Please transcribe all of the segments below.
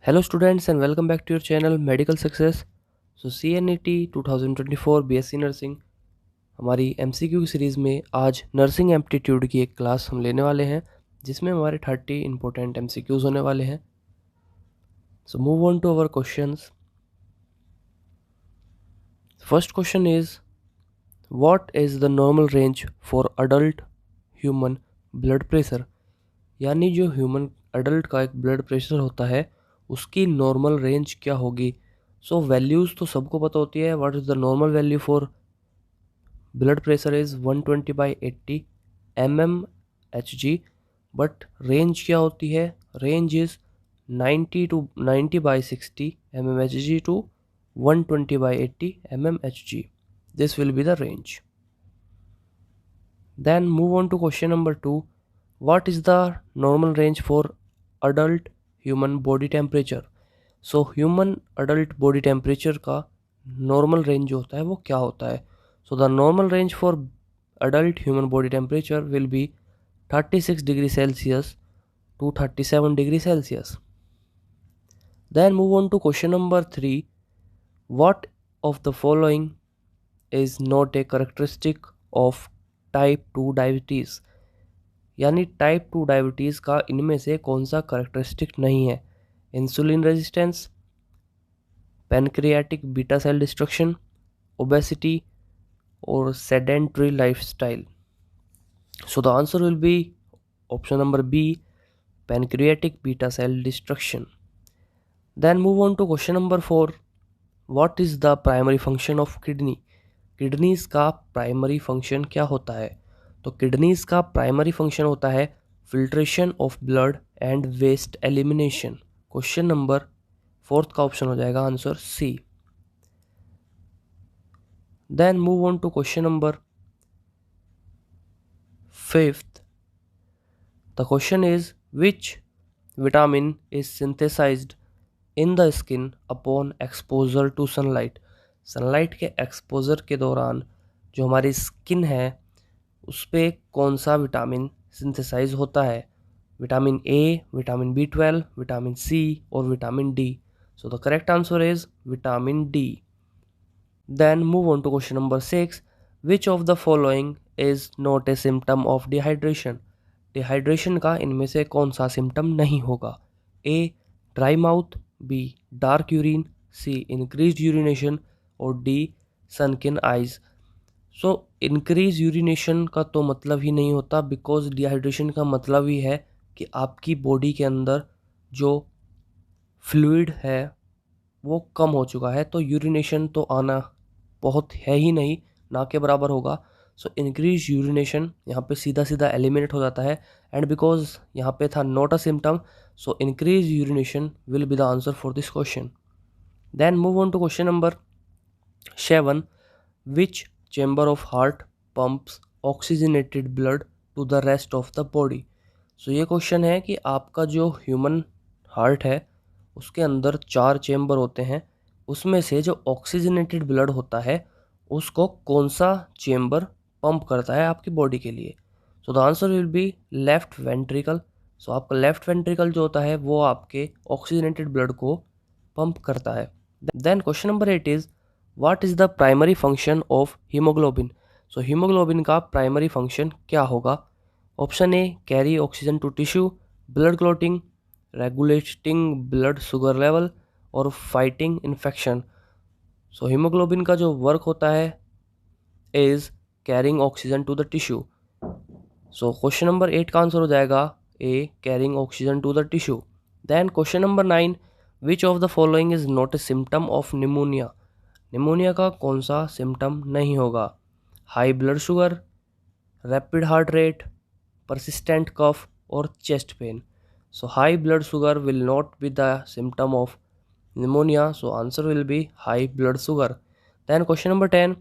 Hello students and welcome back to your channel Medical Success. CNET 2024 BSc nursing हमारी MCQ की series में आज nursing aptitude की एक क्लास हम लेने वाले हैं जिसमें हमारे 30 इंपॉर्टेंट MCQs होने वाले हैं. So move on to our questions. First question is what is the normal range for adult human blood pressure. यानी जो ह्यूमन अडल्ट का एक ब्लड प्रेशर होता है उसकी नॉर्मल रेंज क्या होगी. सो वैल्यूज़ तो सबको पता होती है. What is the normal value for blood pressure is 120/80 mmHg. But range क्या होती है. Range is 90/60 mmHg to 120/80 mmHg. This will be the range. Then move on to question number 2. What is the normal range for adult human body temperature? So human adult body temperature का normal range जो होता है वो क्या होता है. So the normal range for adult human body temperature will be 36 degree Celsius to 37 degree Celsius. Then move on to question number 3. What of the following is not a characteristic of type 2 diabetes. यानी type 2 diabetes का इनमें से कौन सा characteristic नहीं है. Insulin resistance, pancreatic beta cell destruction, obesity और sedentary lifestyle. So the answer will be option number B, pancreatic beta cell destruction. Then move on to question number 4. What is the primary function of kidney. Kidneys का primary function क्या होता है. तो kidneys का primary function होता है filtration of blood and waste elimination. Question number 4 का option हो जाएगा answer C. Then move on to question number 5th. The question is which vitamin is synthesised in the skin upon exposure to sunlight. Sunlight के exposure के दौरान जो हमारी skin है उस पर कौन सा विटामिन सिंथेसाइज होता है. Vitamin A, vitamin B12, vitamin C और vitamin D. So the correct answer is vitamin D. Then move on to question number 6. Which of the following is not a symptom of dehydration. Dehydration का इनमें से कौन सा symptom नहीं होगा. A dry mouth, B dark urine, C increase urination और D sunken eyes. So increase urination का तो मतलब ही नहीं होता बिकॉज डिहाइड्रेशन का मतलब ही है कि आपकी बॉडी के अंदर जो फ्लूइड है वो कम हो चुका है. तो यूरिनेशन तो आना बहुत है ही नहीं, ना के बराबर होगा. सो इंक्रीज यूरिनेशन यहाँ पे सीधा सीधा एलिमिनेट हो जाता है. एंड बिकॉज यहाँ पे था not a symptom, so increase urination will be the answer for this question. Then move on to question number 7. Which chamber of heart pumps oxygenated blood to the rest of the body. So ये question है कि आपका जो human heart है उसके अंदर 4 chamber होते हैं. उसमें से जो ऑक्सीजनेटेड ब्लड होता है उसको कौन सा चेम्बर पंप करता है आपकी बॉडी के लिए. So the answer will be left ventricle. So आपका लेफ्ट वेंट्रिकल जो होता है वो आपके ऑक्सीजनेटेड ब्लड को पंप करता है. Then question number 8 is what is the primary function of haemoglobin. So haemoglobin का प्राइमरी फंक्शन क्या होगा. Option A carry oxygen to tissue, blood clotting, regulating blood sugar level और फाइटिंग इन्फेक्शन. सो हीमोग्लोबिन का जो work होता है is carrying oxygen to the tissue. So question number 8 का answer हो जाएगा A carrying oxygen to the tissue. Then question number 9. Which of the following is not a symptom of pneumonia. Pneumonia का कौन सा symptom नहीं होगा. High blood sugar, rapid heart rate, persistent cough और chest pain. So high blood sugar will not be the symptom of pneumonia. So answer will be high blood sugar. Then question number 10.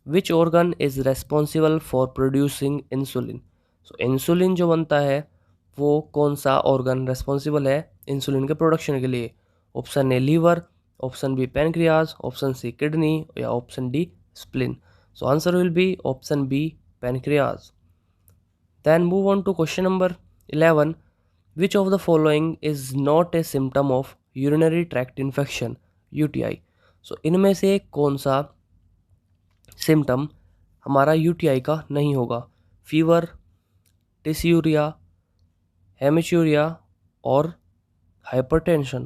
Which organ is responsible for producing insulin? So insulin जो बनता है वो कौन सा organ responsible है insulin के production के लिए. Option A liver, option B pancreas, option C kidney या option D spleen. So answer will be option B pancreas. Then move on to question number 11. Which of the following is not a symptom of urinary tract infection UTI. So इनमें से कौन सा symptom हमारा UTI का नहीं होगा? Fever, dysuria, हेमिचूरिया और hypertension.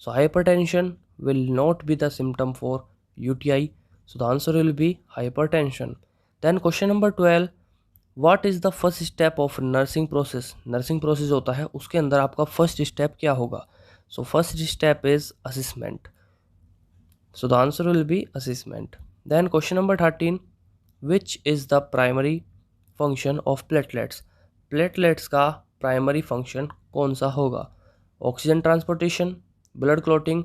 So hypertension will not be the symptom for UTI. So the answer will be hypertension. Then question number 12. What is the first step of nursing process? Nursing process होता है, उसके अंदर आपका first step क्या होगा? So first step is assessment. So the answer will be assessment. Then question number 13. Which is the primary function of platelets? Platelets का primary function कौन सा होगा? Oxygen transportation, blood clotting,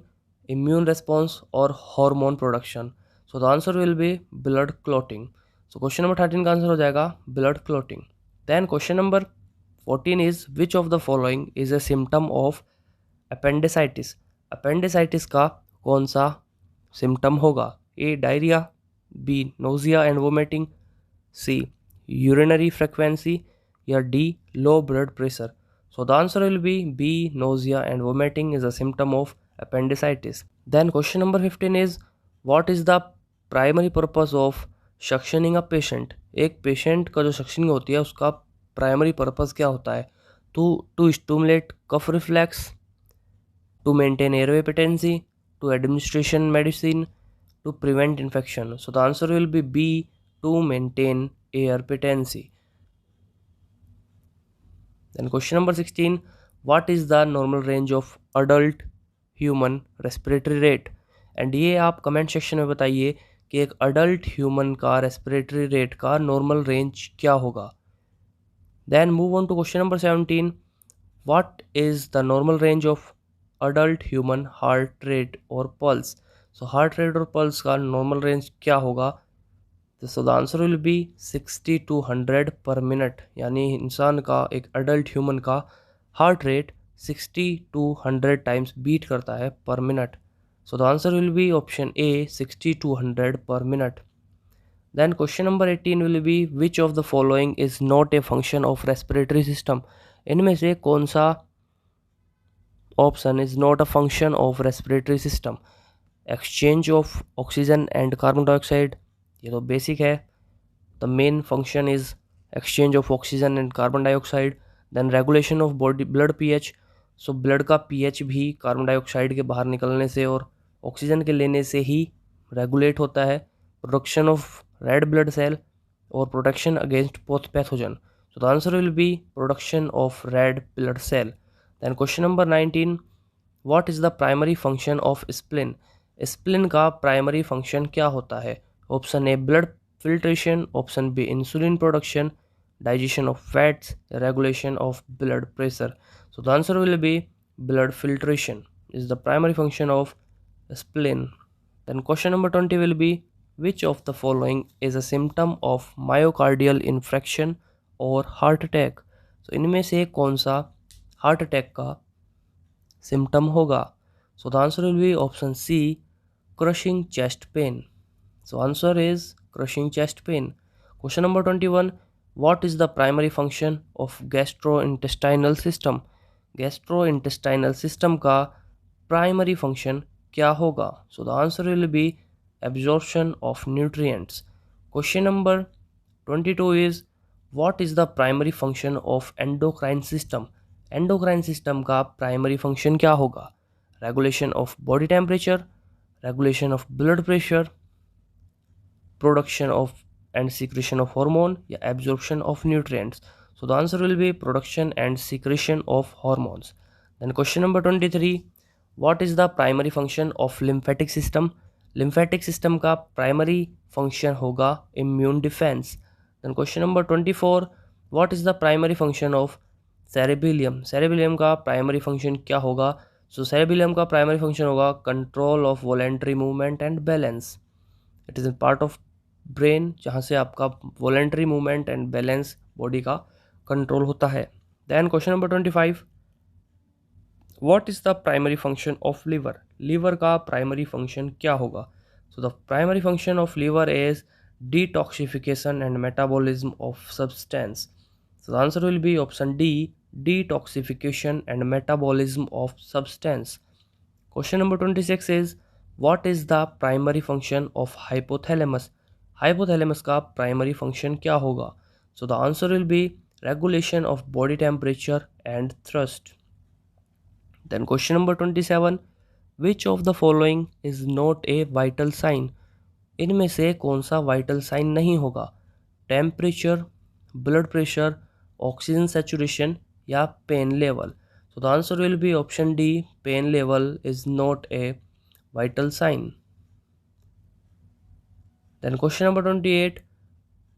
immune response और hormone production. So the answer will be blood clotting. So question number 13 का answer हो जाएगा blood clotting. Then question number 14 is which of the following is a symptom of appendicitis? Appendicitis का कौन सा symptom होगा? A diarrhoea, B nausea and vomiting, C urinary frequency या D low blood pressure. So the answer will be B. Nausea and vomiting is a symptom of appendicitis. Then question number 15 is what is the primary purpose of suctioning a patient? एक patient का जो suctioning होती है उसका primary purpose क्या होता है? To stimulate cough reflex, to maintain airway patency, to administration medicine, to prevent infection. So the answer will be B. To maintain air patency. Then question number 16. What is the normal range of adult human respiratory rate? And ये आप comment section में बताइए कि एक adult human का respiratory rate का normal range क्या होगा। Then move on to question number 17. What is the normal range of adult human heart rate और पल्स? सो हार्ट रेट और पल्स का नॉर्मल रेंज क्या होगा? So the answer will be 60 to 100 per minute, यानी इंसान का एक adult human का heart rate 60 to 100 times beat करता है per minute. So the answer will be option A 60 to 100 per minute. Then question number 18 will be which of the following is not a function of respiratory system? इनमें से कौन सा option is not a function of respiratory system? Exchange of oxygen and carbon dioxide, ये तो basic है। The main function is exchange of oxygen and carbon dioxide. Then regulation of body blood pH, so blood का pH भी carbon dioxide के बाहर निकलने से और ऑक्सीजन के लेने से ही रेगुलेट होता है। Production of red blood cell और protection against pathogen. So the answer will be production of red blood cell. Then question number 19. What is the primary function of spleen? Spleen का primary function क्या होता है? Option A blood filtration, option B insulin production, digestion of fats, regulation of blood pressure. So the answer will be blood filtration is the primary function of spleen. Then question number 20 will be which of the following is a symptom of myocardial infarction or heart attack? So इनमें से कौन सा heart attack का symptom होगा? So the answer will be option C, crushing chest pain. So answer is crushing chest pain. Question number 21. What is the primary function of gastrointestinal system? Gastrointestinal system का primary function क्या होगा? So the answer will be absorption of nutrients. Question number 22 is what is the primary function of endocrine system? Endocrine system का primary function क्या होगा? Regulation of body temperature, regulation of blood pressure, production of and secretion of hormone या absorption of nutrients. So the answer will be production and secretion of hormones. Then question number 23. What is the primary function of lymphatic system? Lymphatic system का primary function होगा immune defense. Then question number 24. What is the primary function of cerebellum? Cerebellum का primary function क्या होगा? So cerebellum का primary function होगा control of voluntary movement and balance. It is a part of brain जहाँ से आपका voluntary movement and balance body का control होता है. Then question number 25. What is the primary function of liver? Liver का primary function क्या होगा? So the primary function of liver is detoxification and metabolism of substance. So the answer will be option D, detoxification and metabolism of substance. Question number 26 is what is the primary function of hypothalamus. Hypothalamus का primary function क्या होगा? So the answer will be regulation of body temperature and thirst. Then question number 27, which of the following is not a vital sign. इनमें से कौन सा vital sign नहीं होगा? Temperature, blood pressure, oxygen saturation या pain level. So the answer will be option D, pain level is not a vital sign. Then question number 28,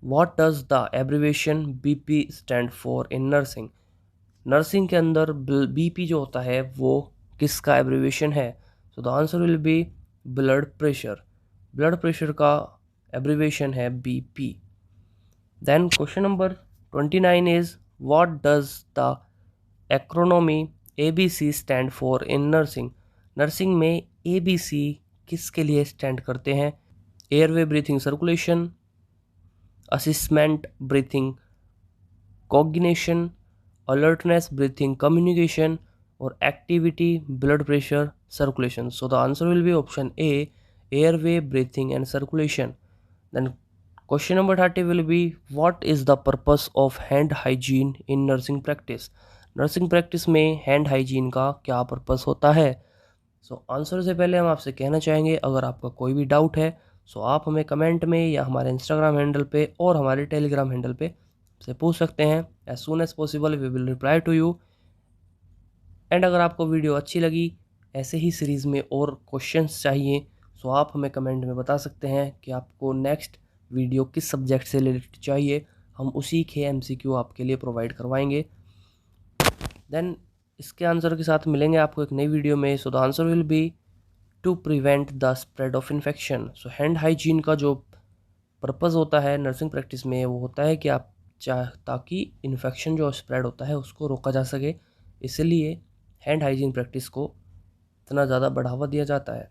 what does the abbreviation BP stand for in nursing? Nursing के अंदर BP जो होता है वो किसका abbreviation है? So the answer will be blood pressure. Blood pressure का abbreviation है BP. Then question number 29 is what does the acronym ABC stand for in nursing. Nursing में ABC किसके लिए स्टैंड करते हैं? Airway breathing circulation, assessment breathing coordination, alertness breathing communication और activity blood pressure circulation. So the answer will be option A, airway breathing and circulation. Then question number 30 will be what is the purpose of hand hygiene in nursing practice. Nursing practice में hand hygiene का क्या purpose होता है? So answer से पहले हम आपसे कहना चाहेंगे अगर आपका कोई भी डाउट है सो आप हमें कमेंट में या हमारे इंस्टाग्राम हैंडल पे और हमारे टेलीग्राम हैंडल पे से पूछ सकते हैं। As soon as possible we will reply to you. And अगर आपको वीडियो अच्छी लगी, ऐसे ही सीरीज़ में और क्वेश्चंस चाहिए सो आप हमें कमेंट में बता सकते हैं कि आपको नेक्स्ट वीडियो किस सब्जेक्ट से रिलेटेड चाहिए। हम उसी के MCQ आपके लिए प्रोवाइड करवाएंगे। देन इसके आंसर के साथ मिलेंगे आपको एक नई वीडियो में। So the answer will be to prevent the spread of infection. So hand hygiene का जो पर्पस होता है नर्सिंग प्रैक्टिस में वो होता है कि आप ताकि इन्फेक्शन जो स्प्रेड होता है उसको रोका जा सके, इसलिए हैंड हाइजीन प्रैक्टिस को इतना ज़्यादा बढ़ावा दिया जाता है।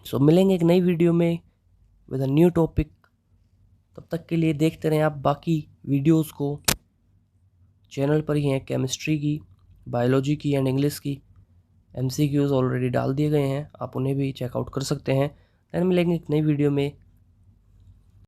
सो मिलेंगे एक नई वीडियो में विद अ न्यू टॉपिक। तब तक के लिए देखते रहें आप बाकी वीडियोस को। चैनल पर ही हैं केमिस्ट्री की, बायोलॉजी की एंड इंग्लिश की MCQs ऑलरेडी डाल दिए गए हैं, आप उन्हें भी चेकआउट कर सकते हैं। देन मिलेंगे एक नई वीडियो में।